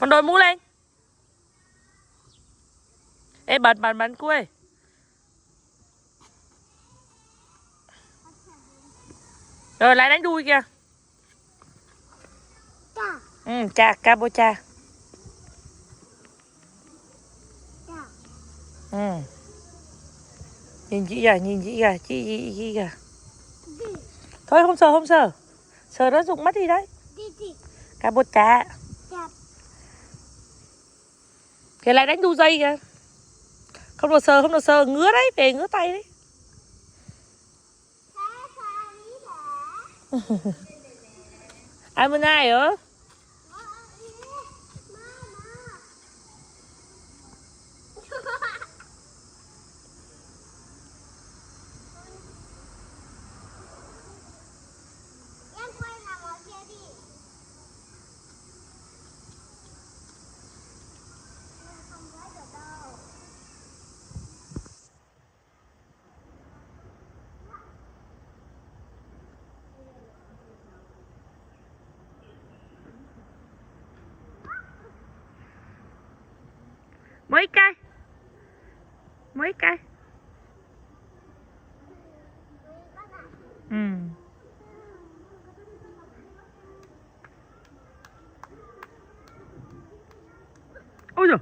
Con đội mũ lên. Ê bắn cua. Rồi lại đánh đuôi kìa. Cha, cabocha. Nhìn chị kìa, chị kìa. Thôi không sờ. Sờ nó rụng mất đi đấy. Cabocha. Kìa lại đánh đu dây kìa. Không được sờ, ngứa đấy, về ngứa tay đấy. Ăn bên ai hả? Mấy cây. Ôi giời.